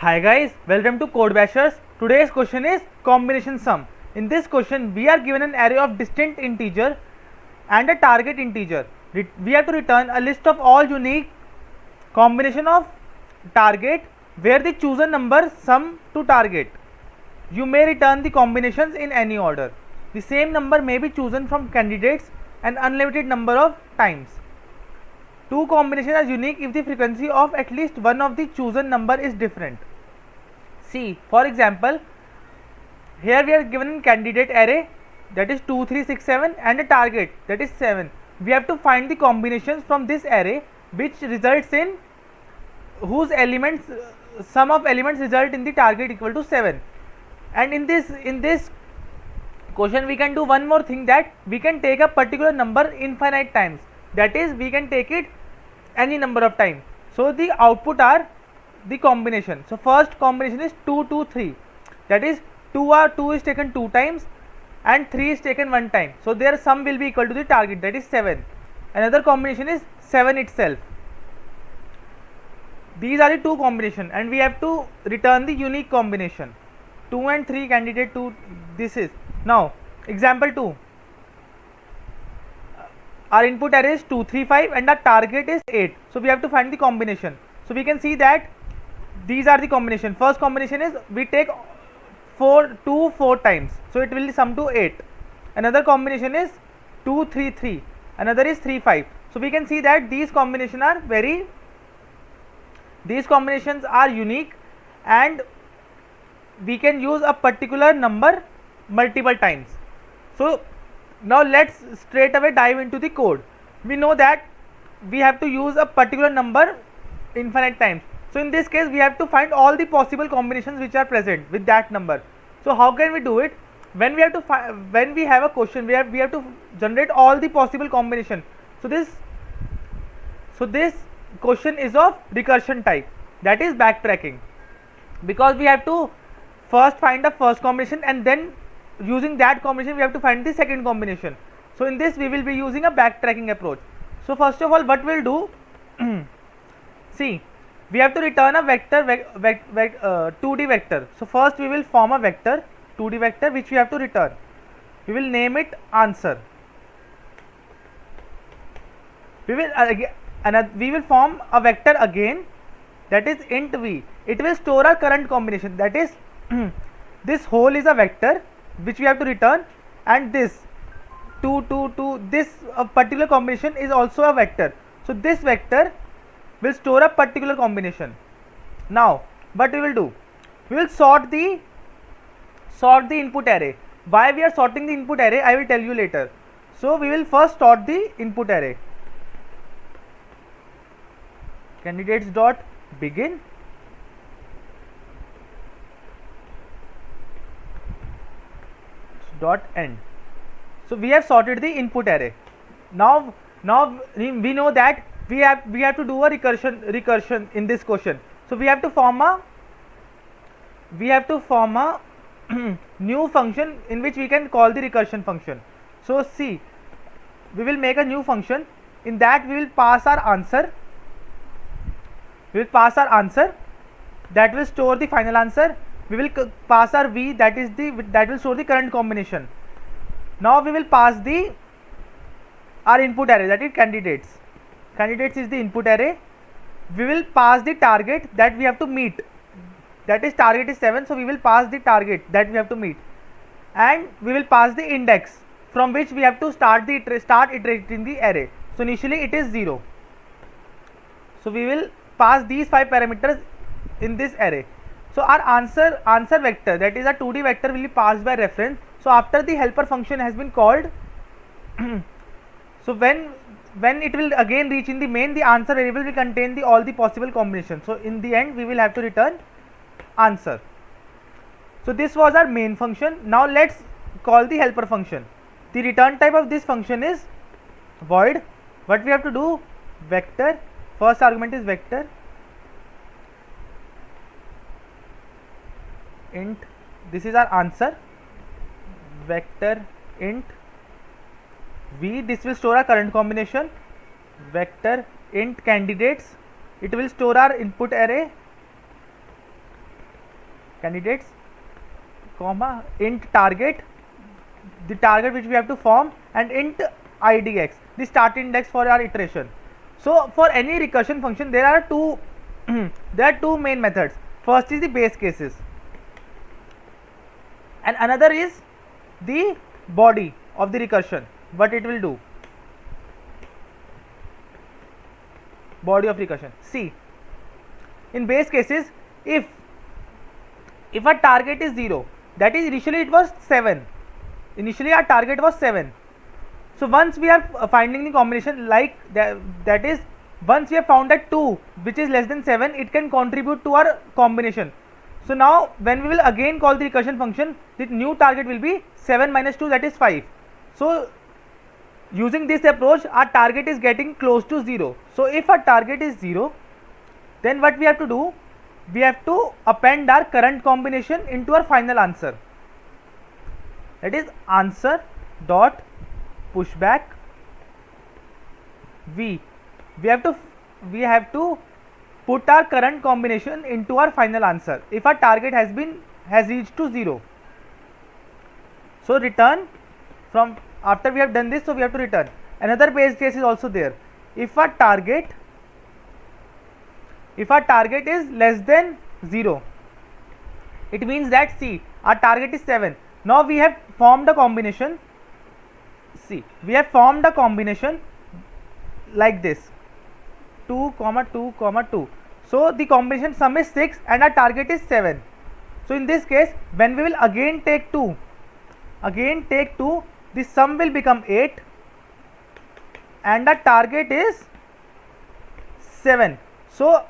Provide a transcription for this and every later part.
Hi guys, welcome to Code Bashers. Today's question is combination sum. In this question, we are given an array of distinct integer and a target integer. We have to return a list of all unique combination of target where the chosen number sum to target. You may return the combinations in any order. The same number may be chosen from candidates an unlimited number of times. Two combinations are unique if the frequency of at least one of the chosen number is different. See, for example, here we are given a candidate array that is 2, 3, 6, 7 and a target that is 7. We have to find the combinations from this array which results in whose elements sum of elements result in the target equal to 7. And in this question we can do one more thing, that we can take a particular number infinite times, that is we can take it any number of times. So the output are the combination. So first combination is 2, 2, 3, that is 2 is taken 2 times and 3 is taken 1 time. So their sum will be equal to the target, that is 7. Another combination is 7 itself. These are the two combination and we have to return the unique combination. 2 and 3 candidate 2, this is. Now example 2, our input array is 2, 3, 5 and our target is 8. So we have to find the combination. So we can see that these are the combination. First combination is we take 2 4 times, so it will sum to 8. Another combination is 2, 3, 3, another is 3, 5. So we can see that these combinations are unique and we can use a particular number multiple times. So now let's straight away dive into the code. We know that we have to use a particular number infinite times. So in this case we have to find all the possible combinations which are present with that number. So how can we do it? When we have to when we have a question, we have to generate all the possible combination. So this question is of recursion type, that is backtracking, because we have to first find the first combination and then using that combination we have to find the second combination. So in this we will be using a backtracking approach. So first of all what we'll do, see, we have to return a vector 2D vector. So first we will form a vector 2D vector which we have to return. We will name it answer. We will form a vector again, that is int v. It will store our current combination, that is this whole is a vector which we have to return, and this 2, 2, 2, this particular combination is also a vector. So this vector will store a particular combination. Now what we will do, we will sort the input array. Why we are sorting the input array I will tell you later. So we will first sort the input array. Candidates dot begin dot end. So we have sorted the input array. Now we know that we have to do a recursion in this question. So we have to form a new function in which we can call the recursion function. So see, we will make a new function. In that we will pass our answer. That will store the final answer. We will pass our v, that will store the current combination. Now we will pass our input array, that is candidates. Candidates is the input array. We will pass the target that we have to meet, that is target is 7, so we will pass the target that we have to meet, and we will pass the index from which we have to start iterating the array. So initially it is 0. So we will pass these 5 parameters in this array. So our answer vector, that is a 2D vector, will be passed by reference. So after the helper function has been called, so when it will again reach in the main, the answer variable will contain all the possible combinations. So in the end we will have to return answer. So this was our main function. Now let's call the helper function. The return type of this function is void. What we have to do, vector, first argument is vector int, this is our answer, vector int v, this will store our current combination, vector int candidates, it will store our input array, candidates comma int target, the target which we have to form, and int idx, the start index for our iteration. So for any recursion function there are two there are two main methods. First is the base cases and another is the body of the recursion. What it will do, body of recursion. See, in base cases, if our target is 0, that is initially it was 7, initially our target was 7. So once we are finding the combination like that is once we have found that 2 which is less than 7, it can contribute to our combination. So now when we will again call the recursion function, the new target will be 7 minus 2, that is 5. So using this approach our target is getting close to 0. So if our target is 0, then what we have to do, we have to append our current combination into our final answer, that is answer dot pushback v. We have to put our current combination into our final answer if our target has reached to 0. So return from, after we have done this, so we have to return. Another base case is also there. If our target is less than 0, it means that, see, our target is 7. Now we have formed a combination. See, we have formed a combination like this, 2, 2, 2. So the combination sum is 6 and our target is 7. So in this case, when we will again take 2, the sum will become 8 and our target is 7. So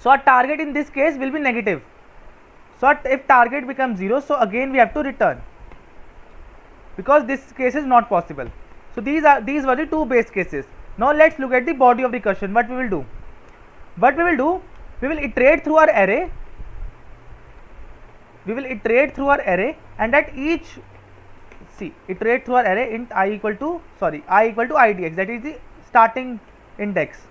our target in this case will be negative. So if target becomes 0, so again we have to return, because this case is not possible. So these were the two base cases. Now let's look at the body of recursion. What we will do, we will iterate through our array. And at each, see, iterate through our array int I equal to idx, that is the starting index.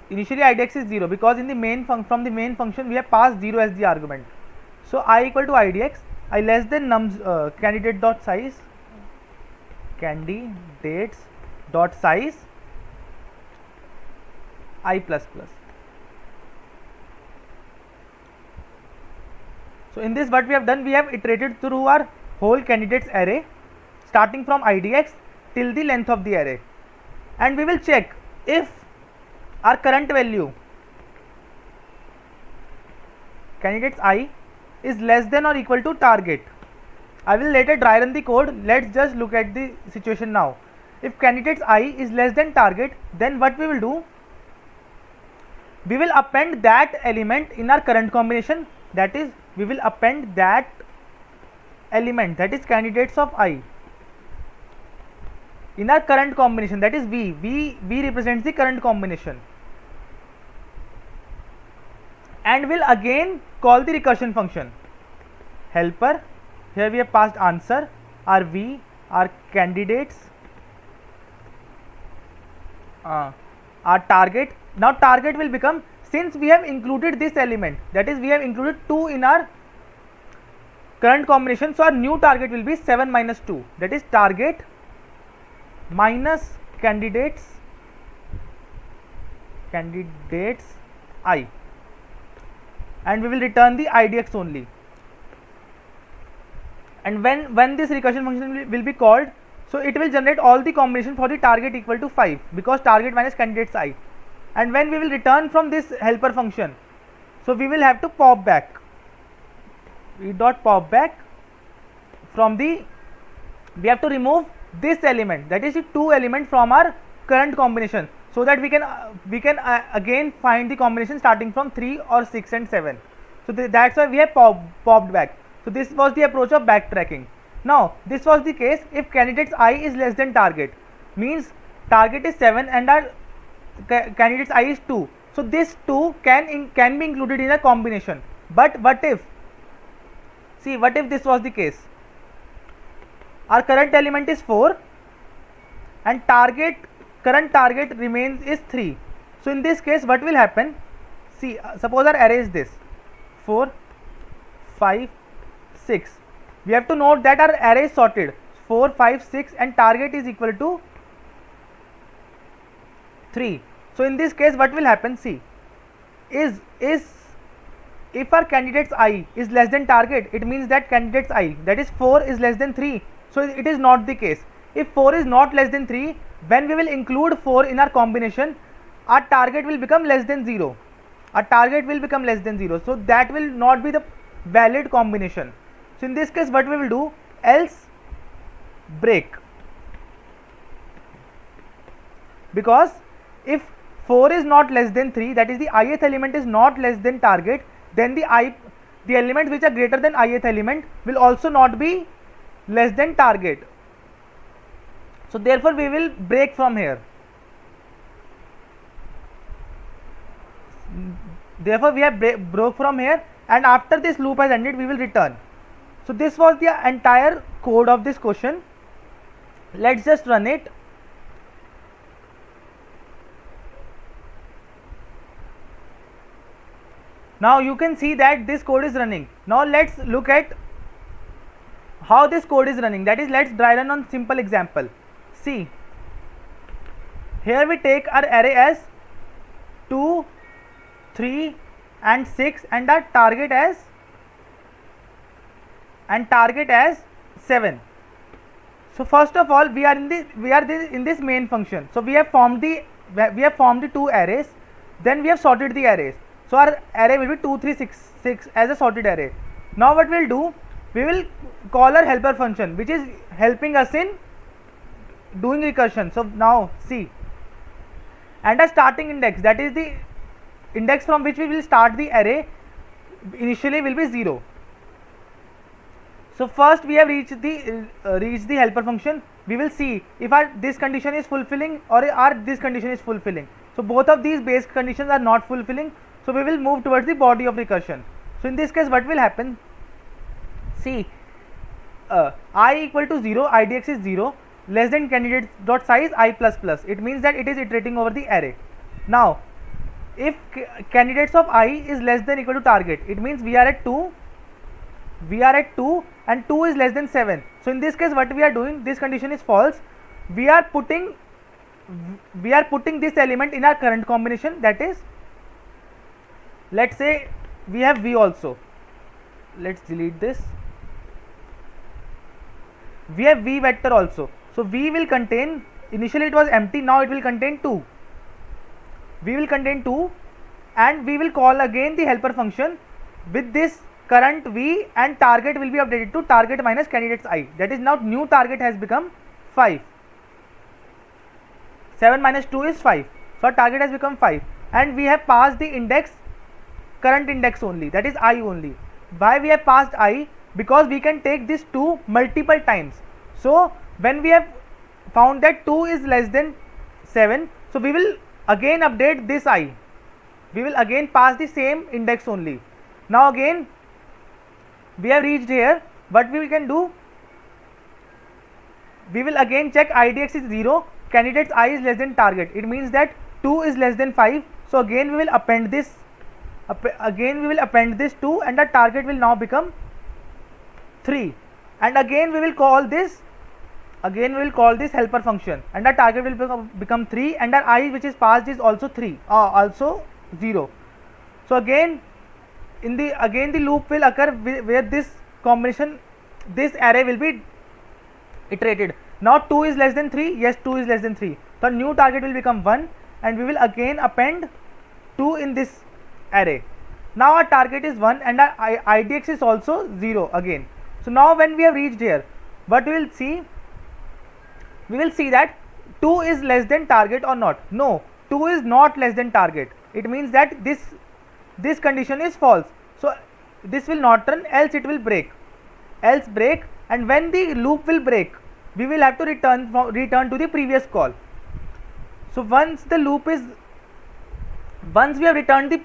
Initially idx is 0 because in the main from the main function we have passed 0 as the argument. So I equal to idx, I less than nums candidate dot size I plus plus. So in this what we have done, we have iterated through our whole candidates array starting from idx till the length of the array, and we will check if our current value candidates I is less than or equal to target. I will later dry run the code. Let's just look at the situation now. If candidates I is less than target, then what we will do, we will append that element in our current combination, that is we will append that element, that is candidates of I, in our current combination, that is V represents the current combination, and will again call the recursion function helper. Here we have passed answer, our V, our candidates, our target. Now target will become, since we have included this element, that is we have included 2 in our current combination, so our new target will be 7 minus 2, that is target minus candidates I, and we will return the idx only. And when this recursion function will be called, so it will generate all the combination for the target equal to 5, because target minus candidates I. And when we will return from this helper function, so we will have to pop back, we dot pop back from the, we have to remove this element, that is the 2 element from our current combination, so that we can again find the combination starting from 3 or 6 and 7. So that's why we have popped back. So this was the approach of backtracking. Now this was the case if candidates I is less than target, means target is 7 and our candidates I is 2. So this 2 can be included in a combination. But what if, see, what if this was the case, our current element is 4 and current target remains is 3. So in this case what will happen, see, suppose our array is this 4 5 6. We have to note that our array is sorted 4 5 6 and target is equal to 3. So in this case what will happen, see, is if our candidates I is less than target, it means that candidates I, that is 4, is less than 3. So it is not the case. If 4 is not less than 3, when we will include 4 in our combination, our target will become less than 0. Our target will become less than 0. So that will not be the valid combination. So in this case what we will do, else break, because if 4 is not less than 3, that is the ith element is not less than target, then the elements which are greater than ith element will also not be less than target. So therefore we will break from here. Therefore we have broke from here, and after this loop has ended we will return. So this was the entire code of this question. Let's just run it. Now you can see that this code is running. Now let's look at how this code is running, that is, let's dry run on simple example. See, here we take our array as 2 3 and 6 and our target as 7. So first of all we are in this main function. So we have formed the two arrays, then we have sorted the arrays. So our array will be 2 3 6 as a sorted array. Now what we will do, we will call our helper function which is helping us in doing recursion. So now see, and a starting index, that is the index from which we will start the array, initially will be 0. So first we have reached the helper function. We will see if this condition is fulfilling or this condition is fulfilling. So both of these base conditions are not fulfilling, so we will move towards the body of recursion. So in this case what will happen, see, I equal to 0, idx is 0, less than candidate dot size I plus plus, it means that it is iterating over the array. Now if candidates of I is less than equal to target, it means we are at 2 and 2 is less than 7. So in this case what we are doing, this condition is false, we are putting this element in our current combination, that is, let's say we have V also, let's delete this, we have V vector also. So V will contain, initially it was empty, now it will contain 2, we will contain 2, and we will call again the helper function with this current V, and target will be updated to target minus candidates I, that is, now new target has become 5. 7 minus 2 is 5, so our target has become 5, and we have passed the index, current index only, that is I only. Why we have passed I? Because we can take this 2 multiple times. So when we have found that 2 is less than 7, so we will again update this I, we will again pass the same index only. Now again we have reached here, what we can do, we will again check idx is 0, candidates I is less than target, it means that 2 is less than 5. So again we will append this, 2, and the target will now become 3, and again we will call this helper function, and the target will become 3, and our I which is passed is also 3, also 0. So again the loop will occur where this combination, this array will be iterated. Now 2 is less than 3, yes, 2 is less than 3, so new target will become 1, and we will again append 2 in this array. Now our target is 1 and our idx is also 0 again. So now when we have reached here, what we will see, we will see that 2 is less than target or not. No, 2 is not less than target, it means that this condition is false, so this will not run, else it will break, and when the loop will break, we will have to return to the previous call. So once we have returned to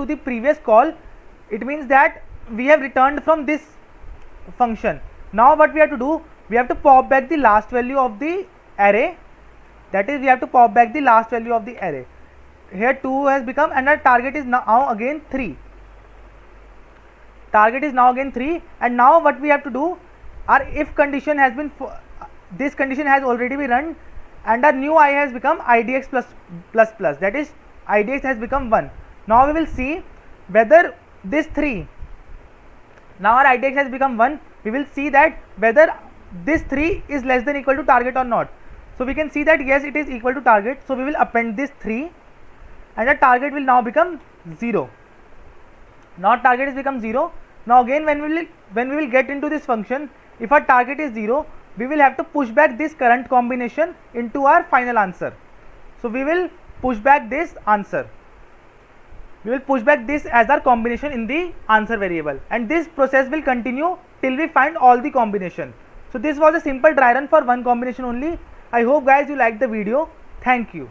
the previous call, it means that we have returned from this function. Now what we have to do, we have to pop back the last value of the array, that is, we have to pop back the last value of the array. here 2 has become, and our target is now again 3. Target is now again 3, and now what we have to do, our if condition has been, this condition has already been run, and our new I has become idx plus, that is idx has become 1. Now we will see whether this 3, now our idx has become 1, we will see that whether this 3 is less than equal to target or not. So we can see that yes, it is equal to target, so we will append this 3, and the target will now become 0. Now target has become 0. Now again when we will get into this function, if our target is 0, we will have to push back this current combination into our final answer. So we will push back this answer. We will push back this as our combination in the answer variable, and this process will continue till we find all the combination. So this was a simple dry run for one combination only. I hope guys you liked the video. Thank you.